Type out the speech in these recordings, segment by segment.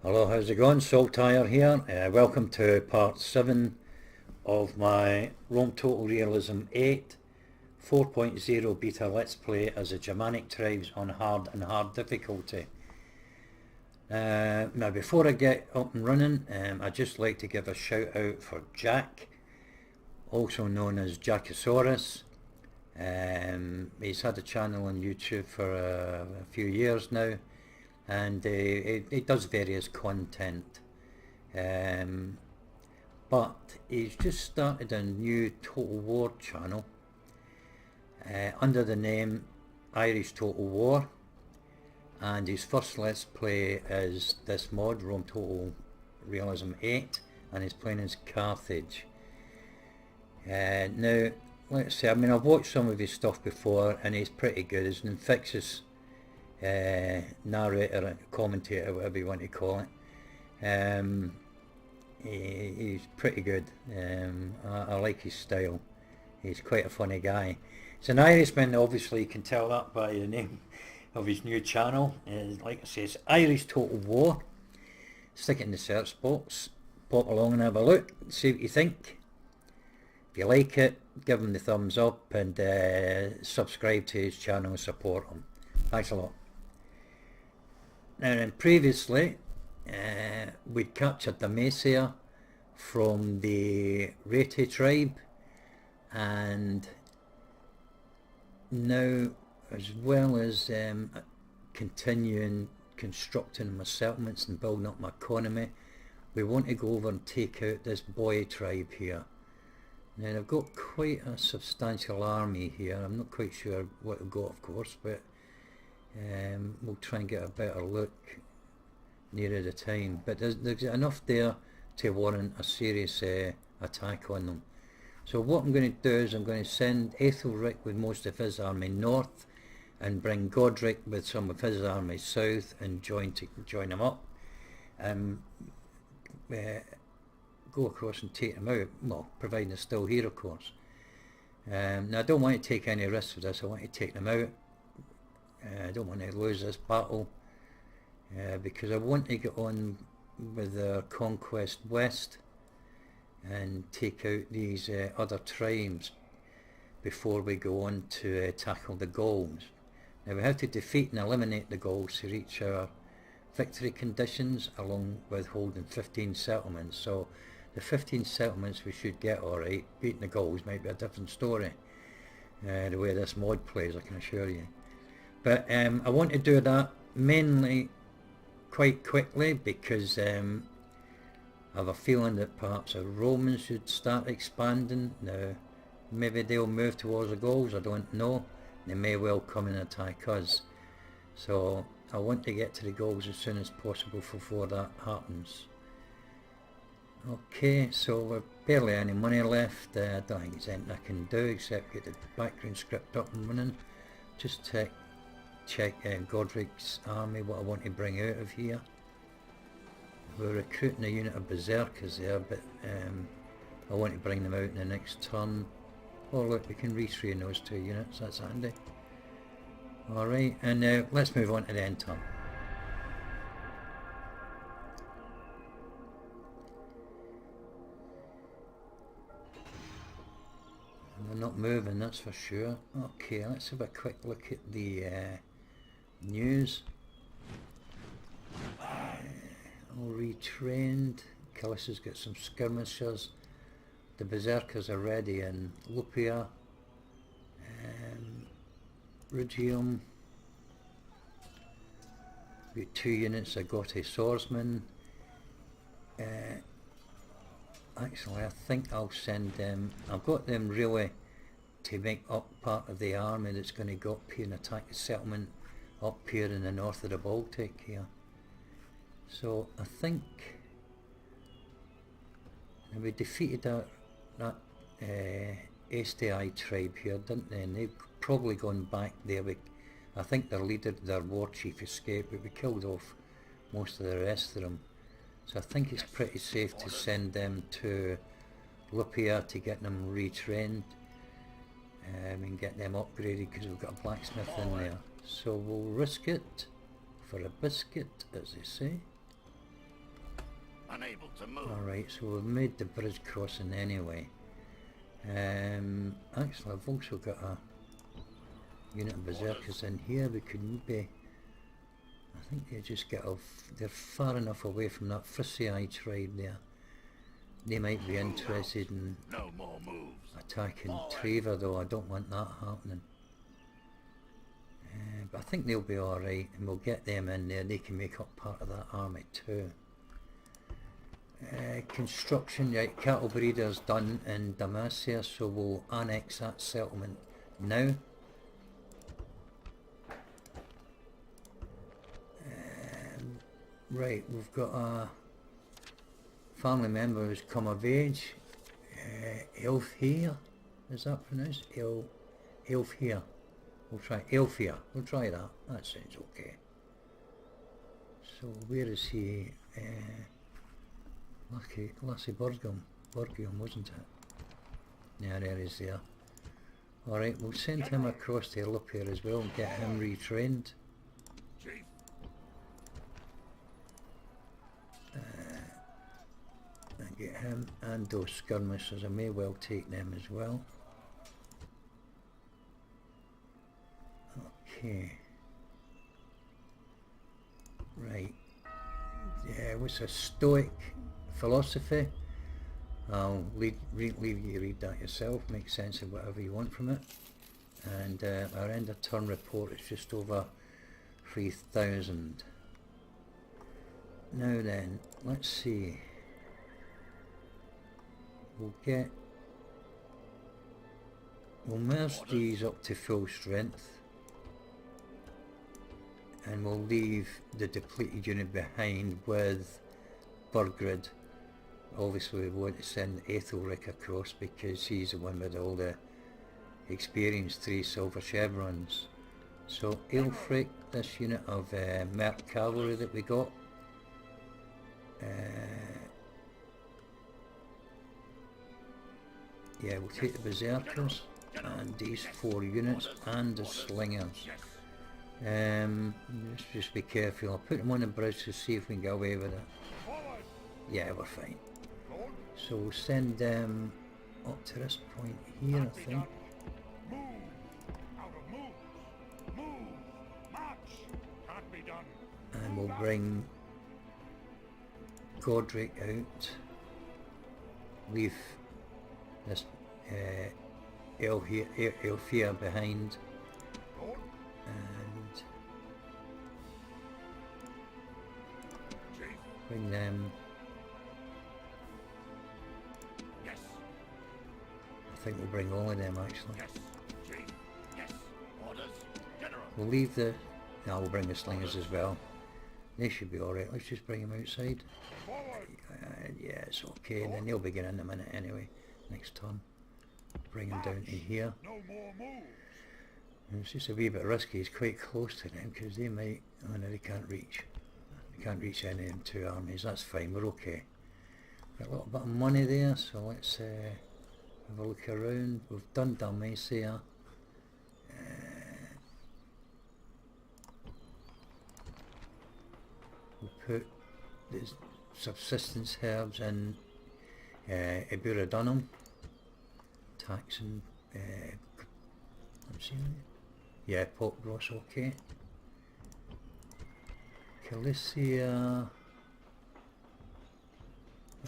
Hello, how's it going? Saltire here. Welcome to part 7 of my Rome Total Realism 8 4.0 beta Let's Play as the Germanic Tribes on hard and hard difficulty. Now before I get up and running, I'd just like to give a shout out for Jack, also known as Jackosaurus. He's had a channel on YouTube for a few years now, and he does various content, but he's just started a new Total War channel under the name Irish Total War, and his first Let's Play is this mod, Rome Total Realism 8, and he's playing as Carthage. Now let's see, I've watched some of his stuff before and he's pretty good. He's an infectious narrator, commentator, whatever you want to call it. He's pretty good. I like his style. He's quite a funny guy. He's an Irishman, obviously you can tell that by the name of his new channel. Like I say, it's Irish Total War. Stick it in the search box, pop along and have a look, see what you think. If you like it, give him the thumbs up and subscribe to his channel and support him. Thanks a lot. Now then, previously we'd captured the Macia from the Boii Tribe, and now, as well as continuing constructing my settlements and building up my economy, we want to go over and take out this Boii Tribe here. Now I've got quite a substantial army here. I'm not quite sure what I've got, of course, but we'll try and get a better look nearer the time. But there's enough there to warrant a serious attack on them. So what I'm going to do is I'm going to send Aethelric with most of his army north, and bring Godric with some of his army south, and join them up. Go across and take them out, well, providing they're still here, of course. Now I don't want to take any risks with this. I want to take them out. I don't want to lose this battle, because I want to get on with the conquest west and take out these other tribes before we go on to tackle the Gauls. Now we have to defeat and eliminate the Gauls to reach our victory conditions, along with holding 15 settlements. So the 15 settlements we should get alright. Beating the Gauls might be a different story, the way this mod plays, I can assure you. But I want to do that mainly quite quickly, because I have a feeling that perhaps the Romans should start expanding. Now maybe they'll move towards the Gauls, I don't know. They may well come and attack us. So I want to get to the Gauls as soon as possible before that happens. Okay, so we've barely any money left. I don't think there's anything I can do except get the background script up and running. Just check Godric's army, what I want to bring out of here. We're recruiting a unit of berserkers there, but I want to bring them out in the next turn. Oh look, we can retrain those 2 units, that's handy. Alright, and now let's move on to the end turn. They're not moving, that's for sure. Okay, let's have a quick look at the news. All retrained. Callis has got some skirmishers. The berserkers are ready in Lupia, Rugium. We've got 2 units of Gothi swordsmen. Actually, I think I'll send them. I've got them really to make up part of the army that's going to go up here and attack the settlement up here in the north of the Baltic here. So I think we defeated that Boii tribe here, didn't they? And they've probably gone back there. I think their leader, their war chief, escaped, but we killed off most of the rest of them. So I think it's pretty safe to send them to Lupia to get them retrained and get them upgraded, because we've got a blacksmith in there. So we'll risk it for a biscuit, as they say. Unable to move. Alright, so we've made the bridge crossing anyway. Actually, I've also got a unit of berserkers in here. We could maybe, I think they just get off, they're far enough away from that Boii Tribe there. They might be interested in No more moves. attacking Trevor, though. I don't want that happening. But I think they'll be alright, and we'll get them in there. They can make up part of that army too. Construction, right, cattle breeders done in Damasia, so we'll annex that settlement now. Right, we've got a family member who's come of age. Elfheir, is that pronounced? Elfheir. We'll try Elfheir. We'll try that. That sounds okay. So where is he? Lassie Burgum, wasn't it? Yeah, there he's there. Alright, we'll send him across to Elfheir as well and get him retrained. And get him and those skirmishers. I may well take them as well. Okay. Right. Yeah, what's a Stoic philosophy? I'll leave you read that yourself, make sense of whatever you want from it. And our end of turn report is just over 3,000. Now then, let's see. We'll merge these up to full strength, and we'll leave the depleted unit behind with Burgred. Obviously we want to send Aethelric across because he's the one with all the experience, 3 silver chevrons. So Aethelric, this unit of Merc cavalry that we got, yeah, we'll take the berserkers and these 4 units and the slingers. Let's just be careful. I'll put them on the bridge to see if we can get away with it. Yeah, we're fine. So we'll send them up to this point here, I think. And we'll bring Godric out. Leave this Elfheir behind. And bring them. I think we'll bring all of them actually. We'll leave the... No, we'll bring the slingers as well. They should be alright. Let's just bring them outside. Yeah, it's okay. And then they'll begin in a minute anyway. Next turn. Bring them down to here. And it's just a wee bit risky. It's quite close to them because they might... Oh no, they can't reach. They can't reach any of them 2 armies. That's fine. We're okay. Got a little bit of money there, so let's have a look around. We've done Dalmatia. We'll put the subsistence herbs in Iburadunum. Taxing. I'm seeing it. Yeah, Pop Ross, okay. Cilicia.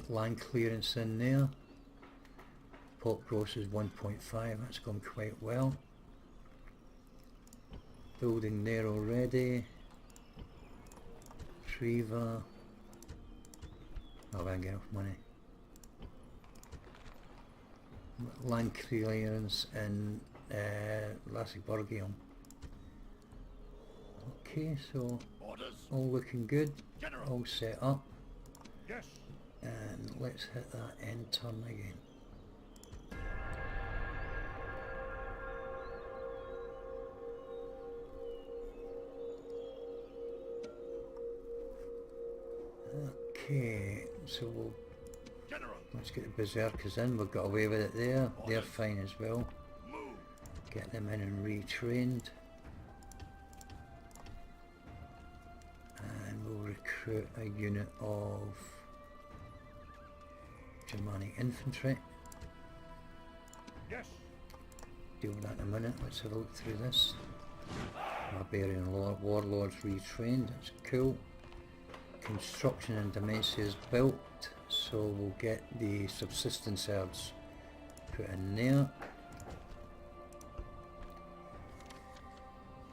Land clearance in there. Pop gross is 1.5, that's gone quite well. Building there already. Treva. Oh, I ain't got enough money. Land clearance in Lassigburgium. Okay, so all looking good. All set up. Yes. And let's hit that end turn again. Okay, so let's get the berserkers in. We've got away with it there. They're fine as well. Get them in and retrained. And we'll recruit a unit of Germanic infantry. Yes. Deal with that in a minute. Let's have a look through this. Barbarian warlords retrained, that's cool. Construction and dementia is built, so we'll get the subsistence herds put in there.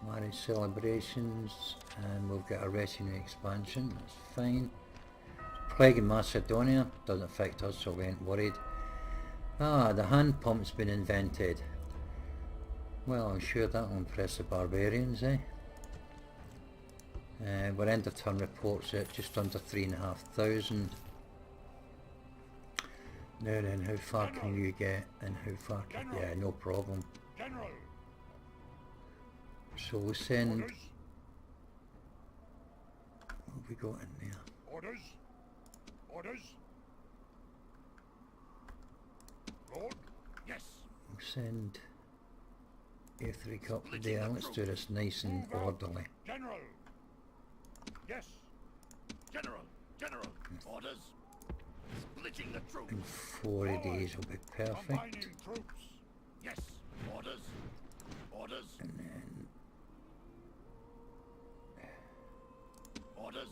Marriage celebrations, and we'll get a retinue expansion, that's fine. Plague in Macedonia, doesn't affect us, so we ain't worried. Ah, the hand pump's been invented. Well, I'm sure that'll impress the barbarians, eh? We're end of turn reports at just under 3,500. Now then, how far can you get, and how far can... Yeah, no problem. General. So we'll send... Orders. What have we got in there? Orders. Orders. Lord. Yes. We'll send Aethelric up there. Let's do this nice and orderly. General. Yes. General. General. Orders. Splitting the troops. In 40 days will be perfect. Combining troops. Yes. Orders. Orders. And then Orders.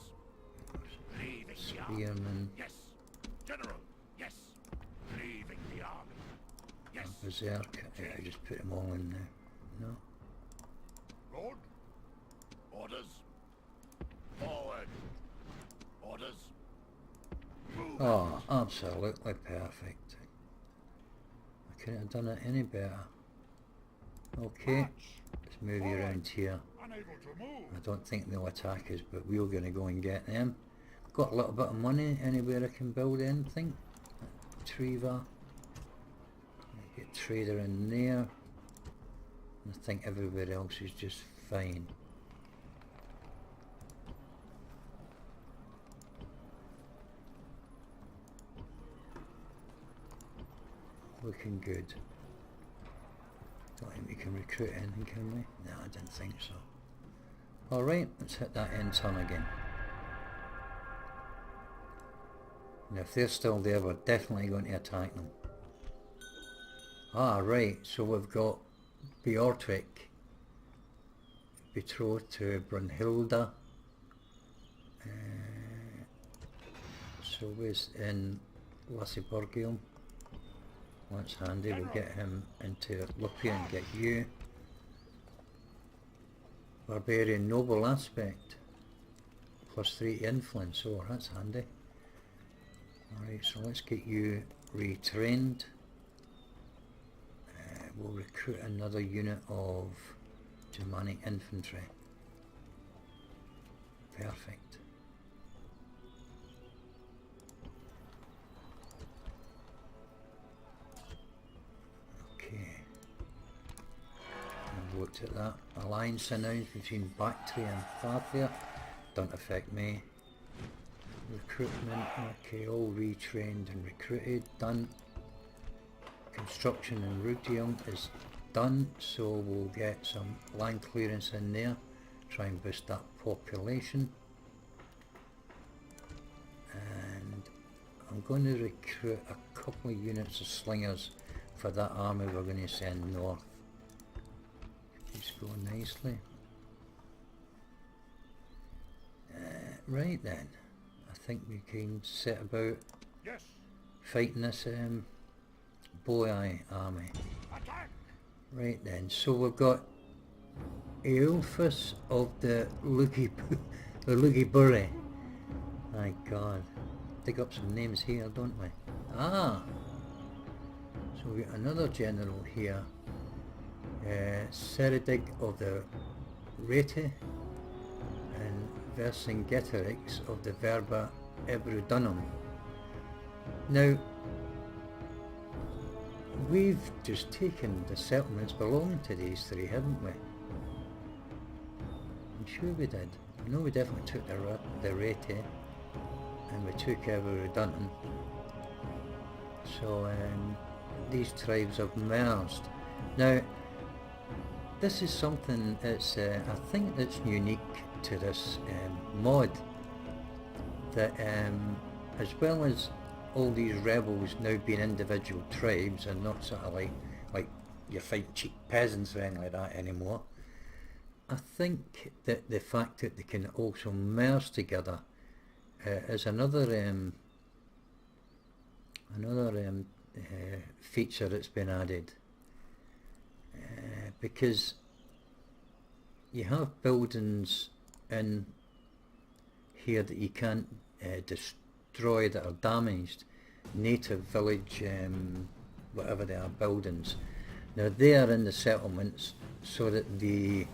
Leaving the army. spearmen, Yes. General. Yes. Leaving the army. Yes. berserk. Yeah, I just put them all in there. No. Lord. Orders. Forward. Orders. Move. Oh, absolutely perfect. I couldn't have done it any better. Okay, March. let's move you around here. Unable to move. I don't think they'll attack us, but we're going to go and get them. Got a little bit of money. Anywhere I can build anything? Treva. Get trader in there. I think everywhere else is just fine. Looking good. Don't think we can recruit anything, can we? No, I didn't think so. Alright, let's hit that end turn again. And if they're still there, we're definitely going to attack them. Ah, right, so we've got Godric, betrothed to Brunhilda. So he's in Lassiburgium. That's handy, we'll get him into Lupia and get you. Barbarian noble aspect. +3 influence, oh that's handy. Alright, so let's get you retrained. We'll recruit another unit of Germanic infantry. Perfect. Okay. I've looked at that. Alliance announced between Bactria and Fathia. Don't affect me. Recruitment, okay, all retrained and recruited, done. Construction in Rudium is done, so we'll get some land clearance in there, try and boost that population. And I'm going to recruit a couple of units of slingers for that army we're going to send north. It's going nicely. Right then, I think we can set about Yes. fighting this Boii army. Attack. Right then, so we've got Aelphus of the Lugiburi. My god, dig up some names here, don't we? Ah, so we got another general here, Seridig of the Rete and Vercingetorix of the Verba Ebrudunum. Now, we've just taken the settlements belonging to these three, haven't we? I'm sure we did. I know we definitely took the Rete and we took Ebrudunum. So these tribes have merged. Now, this is something that's I think that's unique to this mod, that as well as all these rebels now being individual tribes and not sort of like you're fighting cheap peasants or anything like that anymore. I think that the fact that they can also merge together is another feature that's been added, because you have buildings in here that you can't destroy, that are damaged, native village whatever they are buildings. Now they are in the settlements so that the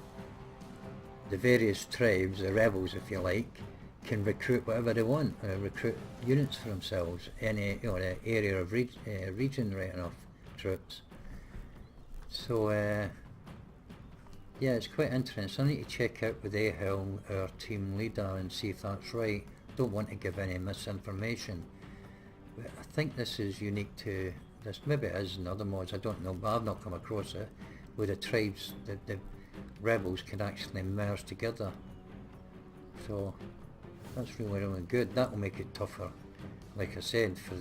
various tribes, the rebels if you like, can recruit whatever they want, recruit units for themselves, any area of region right enough troops. So yeah, it's quite interesting. I need to check out with Ahowl, our team leader, and see if that's right. Don't want to give any misinformation, but I think this is unique to this. Maybe it is in other mods, I don't know, but I've not come across it, where the tribes, the rebels can actually merge together. So that's really good. That will make it tougher, like I said, for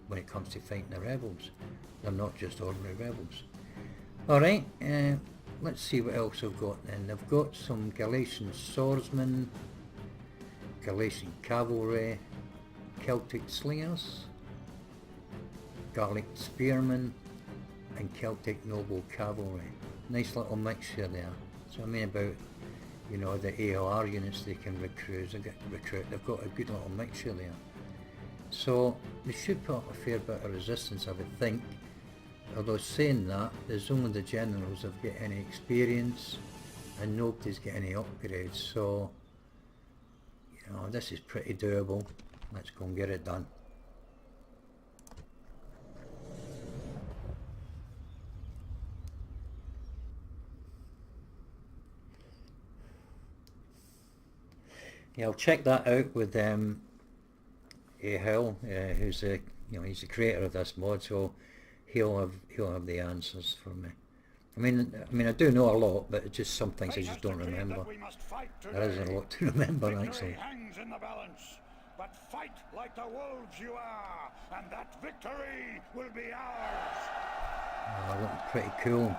when it comes to fighting the rebels. They're not just ordinary rebels. Alright, let's see what else I've got then. I've got some Galatian swordsmen, Galatian cavalry, Celtic slingers, Gallic spearmen, and Celtic noble cavalry. Nice little mixture there. So I mean about, you know, the AOR units they can recruit. They've got a good little mixture there. So they should put up a fair bit of resistance, I would think. Although saying that, there's only the generals that get any experience and nobody's get any upgrades. So, you know, this is pretty doable. Let's go and get it done. Yeah, I'll check that out with Ahowl, who's the, you know, he's the creator of this mod, so he'll have the answers for me. I mean, I do know a lot, but it's just some things I just don't remember. There isn't a lot to remember actually. Hangs in the balance, but fight like the wolves you are, and that victory will be ours. Looking pretty cool.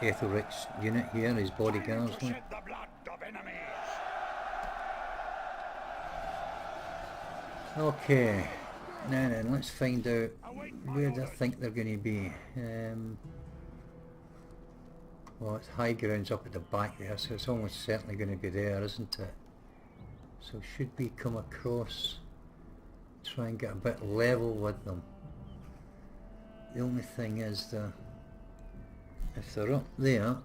Aethelric's unit here, his bodyguards. Time to shed the blood of enemies. Okay, now then, let's find out where I think they're going to be. Well, it's high ground's up at the back there, so it's almost certainly going to be there, isn't it? So should we come across, try and get a bit level with them. The only thing is that if they're up there,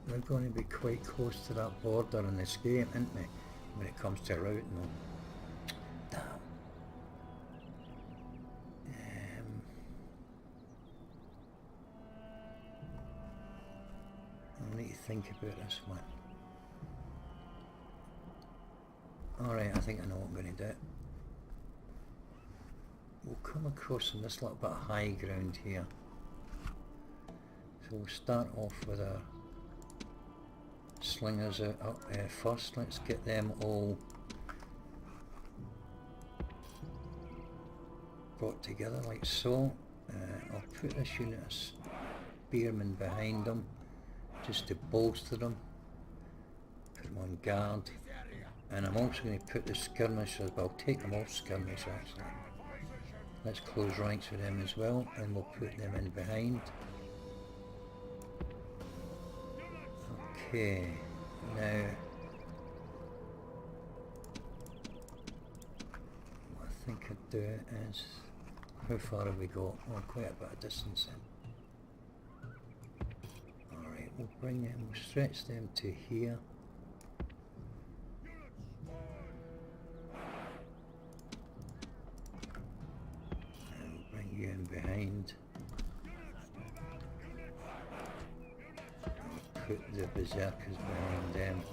they're going to be quite close to that border in this game, aren't they, when it comes to routing them. Damn. I need to think about this one. Alright, I think I know what I'm going to do. We'll come across on this little bit of high ground here. So we'll start off with our slingers up first. Let's get them all brought together like so. I'll put this unit of spearmen behind them just to bolster them, put them on guard, and I'm also going to put the skirmishers, but I'll take them off skirmish actually. Let's close ranks with them as well, and we'll put them in behind. Okay, now what I think I'd do is, how far have we got? Oh, quite a bit of distance in. Alright, we'll bring them, we'll stretch them to here. And we'll bring you in behind. Put the berserkers behind them,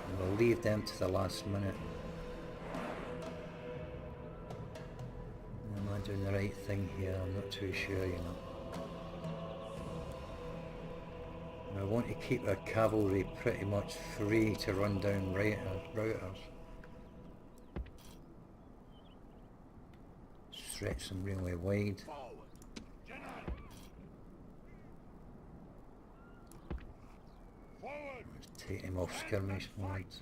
and we'll leave them to the last minute. Am I doing the right thing here? I'm not too sure, you know. And I want to keep our cavalry pretty much free to run down routers. stretch them really wide. Forward. General. Forward. Let's take him off skirmish modes.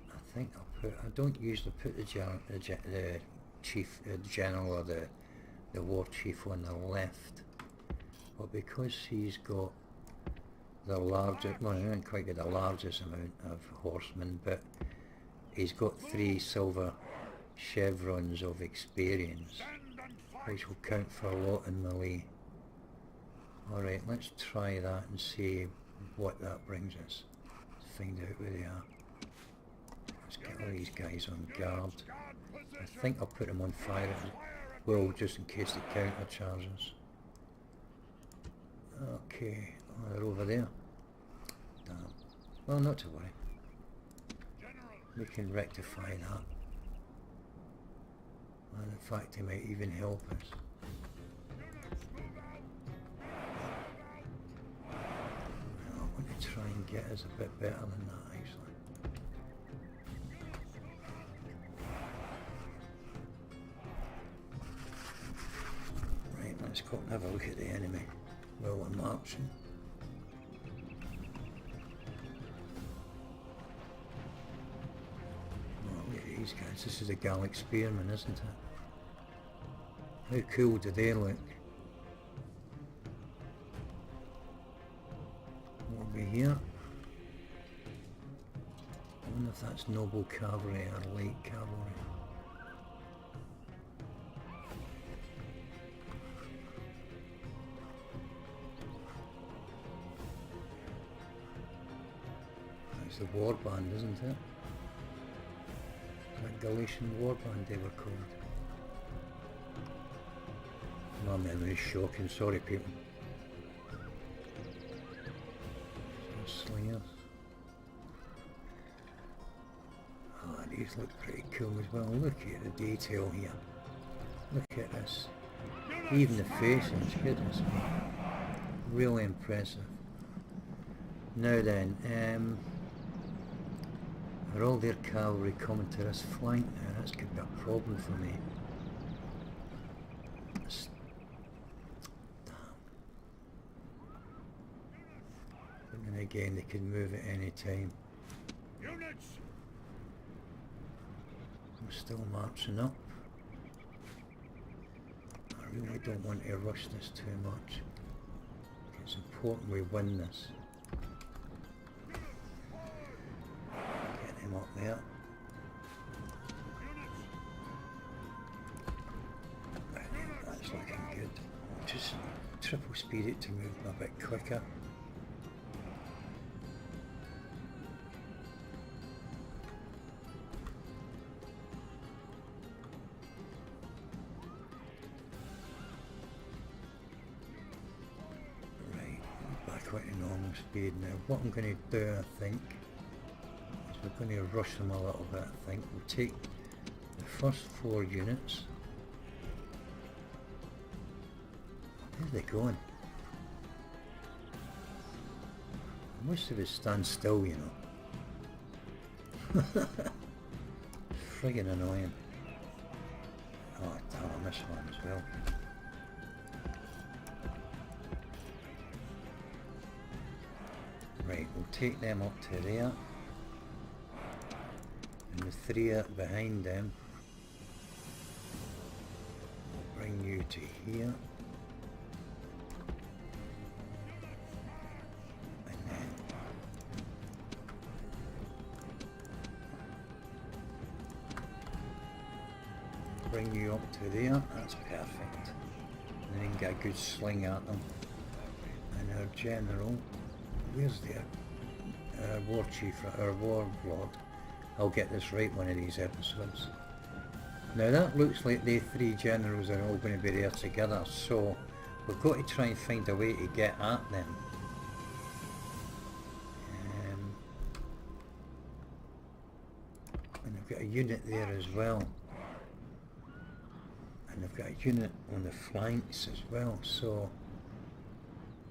I think I'll put, I don't usually put the chief, general or the war chief on the left, but because he's got the largest, well, he didn't quite get the largest amount of horsemen, but he's got 3 silver chevrons of experience, which will count for a lot in melee. Alright, let's try that and see what that brings us. Let's find out where they are. Let's get all these guys on guard. I think I'll put them on fire as well, just in case they counter charges. Okay, oh, they're over there. Damn. Well, not to worry. We can rectify that. And in fact, they might even help us. Well, I want to try and get us a bit better than that, actually. Let's go and have a look at the enemy while we're marching. Oh, look at these guys. This is a Gallic spearman, isn't it? How cool do they look? Over here. I wonder if that's noble cavalry or light cavalry. It's the warband, isn't it? That Galician warband they were called. My memory's shocking, sorry people. Slingers. Oh, these look pretty cool as well. Look at the detail here. Look at this. Even the facings, goodness me. Really impressive. Now then, are all their cavalry coming to this flank now? That's going to be a problem for me. Damn. But then again, they can move at any time. Units. I'm still marching up. I really don't want to rush this too much. It's important we win this. Up there. That's looking good. Just triple speed it to move a bit quicker. Right, back out to normal speed now. What I'm going to do, I think, we're going to rush them a little bit, I think. We'll take the first 4 units. Where are they going? Most of it stand still, you know. Friggin' annoying. Oh damn, I missed one as well. Right, we'll take them up to there. And the 3 behind them, we'll bring you to here, and then bring you up to there. That's perfect. And then get a good sling at them. And our general, where's their war chief, our warlord? I'll get this right one of these episodes. Now that looks like the 3 generals are all going to be there together, so we've got to try and find a way to get at them. And I've got a unit there as well. And I've got a unit on the flanks as well, so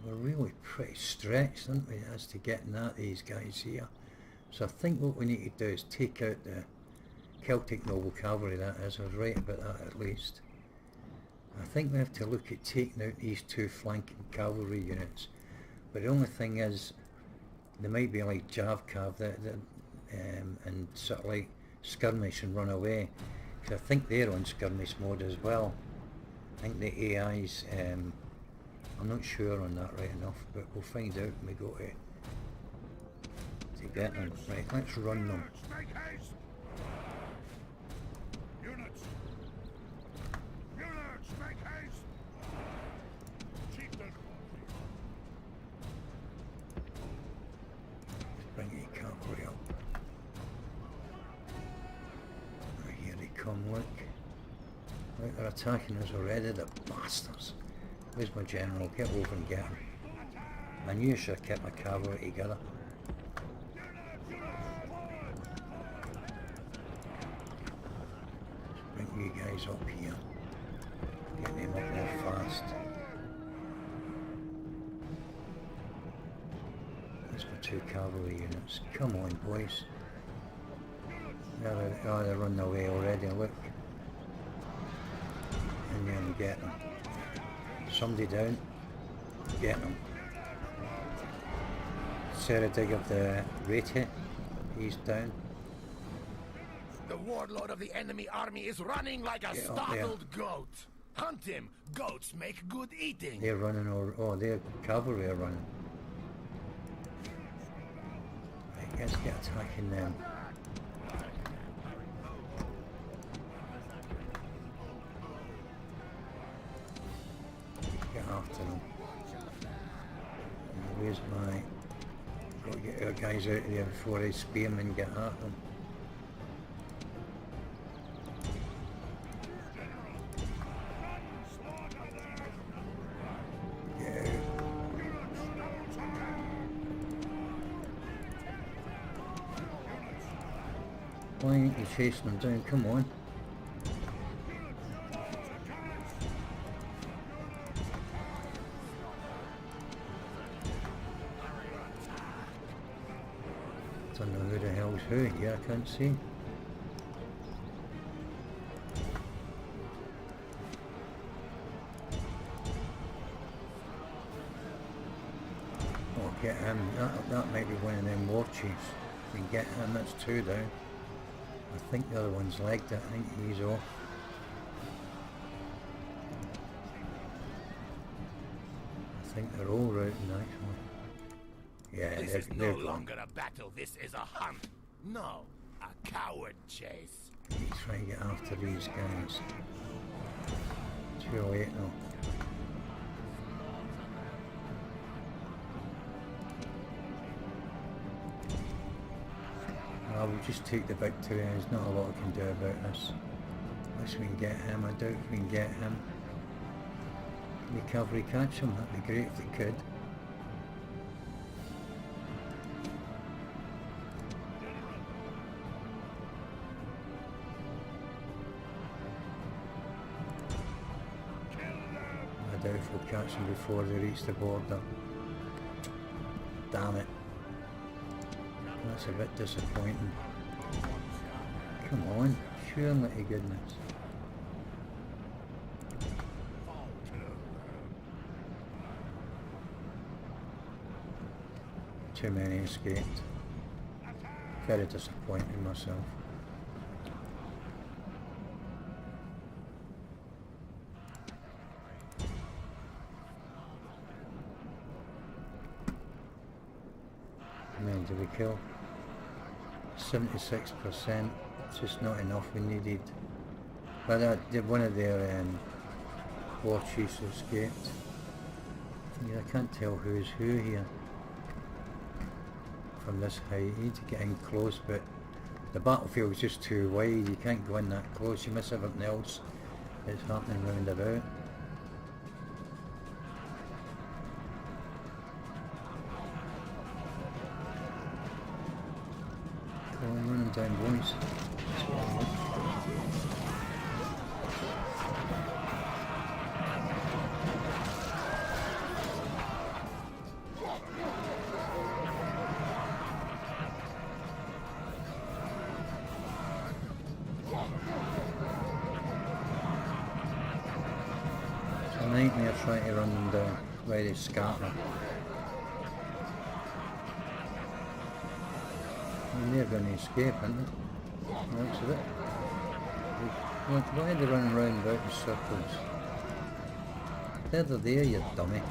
we're really pretty stretched, aren't we, as to getting at these guys here. So I think what we need to do is take out Celtic noble cavalry that is, I was right about that at least. I think we have to look at taking out these two flanking cavalry units, but the only thing is they might be like Javcav and sort of like skirmish and run away, because I think they're on skirmish mode as well. I think the AI's, I'm not sure on that right enough, but we'll find out when we go to get them. Right, let's run them. Make haste! Units! Units, make haste! Chieftain! Bring your cavalry up. Right, here they come, look. Look, they're attacking us already, the bastards. Where's my general? Get over and get him. I knew I should have kept my cavalry together. Bring you guys up here. Get them up there fast. There's my two cavalry units. Come on, boys. They're running away already, look. And then get them. Somebody down. Get them. Seradig of the Rete. He's down. The warlord of the enemy army is running like a startled goat. Hunt him. Goats make good eating. They're running, or their cavalry are running. Right, let's get attacking them. Get after them. Where's my... Got to get our guys out of there before they spearmen get at them. Why ain't you chasing them down? Come on. Don't know who the hell's who here, I can't see. Oh, get him. That might be one of them war chiefs. We can get him, that's two down. I think the other one's legged it, I think he's off. I think they're all routing actually. Yeah, This is they're no gone. longer a battle, this is a hunt. No, a coward chase. He's trying to get after these guys. Too late now. Well, we'll just take the victory. There's not a lot we can do about this. Unless we can get him. I doubt we can get him. Can the cavalry catch him? That'd be great if they could. I doubt if we'll catch them before they reach the border. Damn it. That's a bit disappointing. Come on, surely to goodness. Too many escaped. Very disappointed myself. How many did we kill? 76%, just not enough. We needed, but one of their war chiefs escaped. Yeah, I can't tell who's who here from this height. You need to get in close, but the battlefield's just too wide. You can't go in that close. You miss everything else that's happening round about. Running down, boys. trying to run them down. Right, they scatter. And they're going to escape, aren't they? Looks of it. Why are they running round about in circles? They're there, you dummy.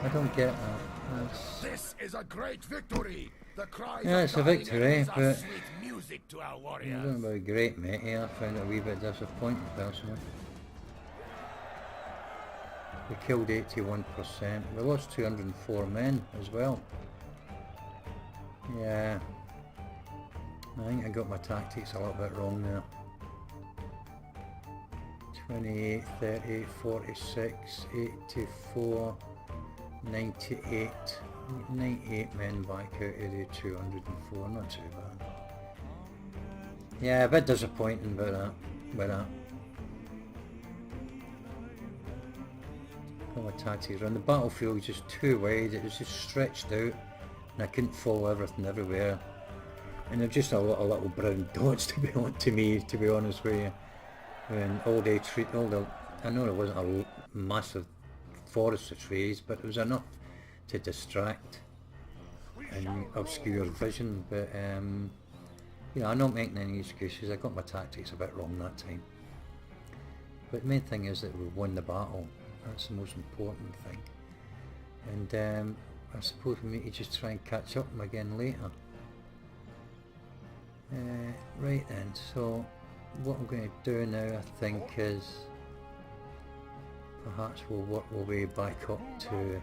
I don't get that. This is a great victory. The cries Yeah, of it's a dying victory, enemies are but sweet music to our I warriors. don't know about great, mate. Yeah, I found it a wee bit disappointing, personally. We killed 81%. We lost 204 men as well. Yeah. I think I got my tactics a little bit wrong there. 28, 30, 46, 84, 98. 98 men back out of the 204, not too bad. Yeah, a bit disappointing about that. All my tactics around the battlefield was just too wide, it was just stretched out and I couldn't follow everything everywhere. And they're just a lot of little brown dots to be honest with you. And I know there wasn't a massive forest of trees, but it was enough to distract and obscure vision. But you know, I'm not making any excuses. I got my tactics a bit wrong that time. But the main thing is that we won the battle. That's the most important thing. And I suppose we need to just try and catch up with them again later. Right then, so what I'm going to do now, I think, is perhaps we'll work our way back up to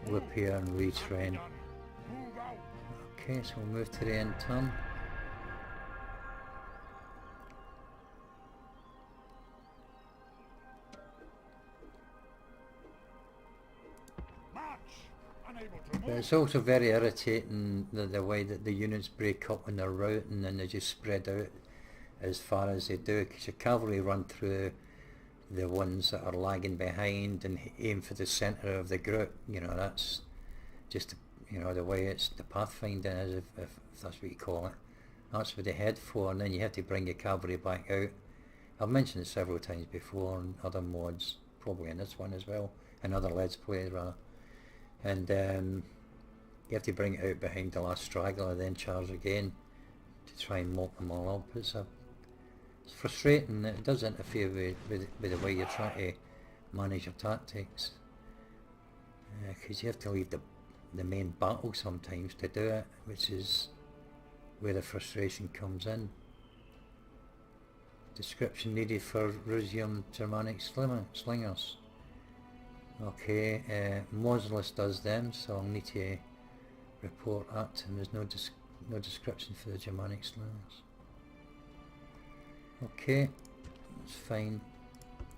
Lipia and retrain. Okay, so we'll move to the end turn. But it's also very irritating the way that the units break up when they're routing and they just spread out as far as they do, because your cavalry run through the ones that are lagging behind and aim for the centre of the group. You know, that's just, you know, the way it's the pathfinding is, if that's what you call it. That's what they head for, and then you have to bring your cavalry back out. I've mentioned it several times before in other mods, probably in this one as well, in other Let's Plays rather. And you have to bring it out behind the last straggler, then charge again to try and mop them all up. It's frustrating. It does interfere with the way you're trying to manage your tactics, because you have to leave the main battle sometimes to do it, which is where the frustration comes in. Description needed for Rusium Germanic slingers. Okay, Mausolus does them, so I'll need to report that to him. There's no description for the Germanic slingers. Okay, that's fine.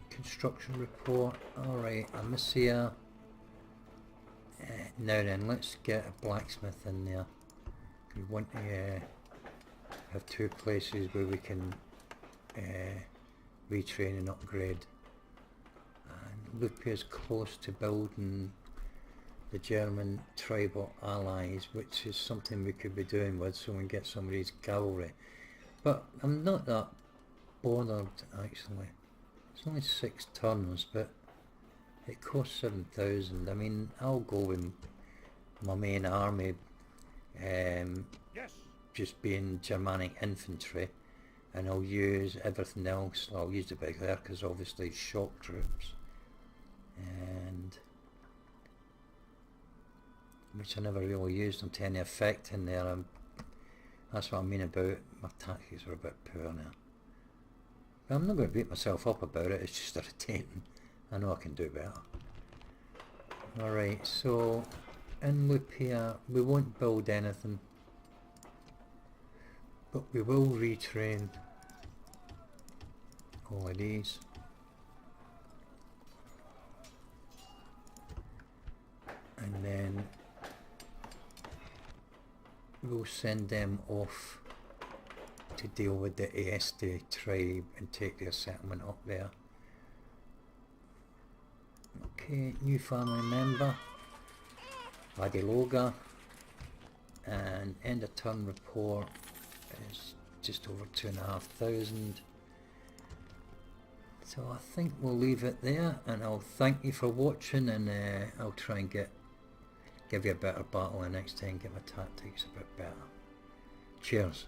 Construction report. Alright, Amicia. Now then, let's get a blacksmith in there. We want to have two places where we can retrain and upgrade. Lupia is close to building the German tribal allies, which is something we could be doing with, so we can get some of these cavalry. But I'm not that bothered actually. It's only 6 turns, but it costs 7,000. I mean, I'll go with my main army just being Germanic infantry, and I'll use everything else. I'll use the berserkers, obviously, shock troops, and which I never really used them to any effect in there. That's what I mean about my tactics are a bit poor now. But I'm not going to beat myself up about it, it's just irritating. I know I can do better. Alright, so in Lupia we won't build anything, but we will retrain all of these. And then we'll send them off to deal with the Boii Tribe and take their settlement up there. Okay, new family member, Adiloga, and end of turn report is just over 2,500. It's So I think we'll leave it there, and I'll thank you for watching, and I'll try and give you a better battle the next time, get my tactics a bit better. Cheers.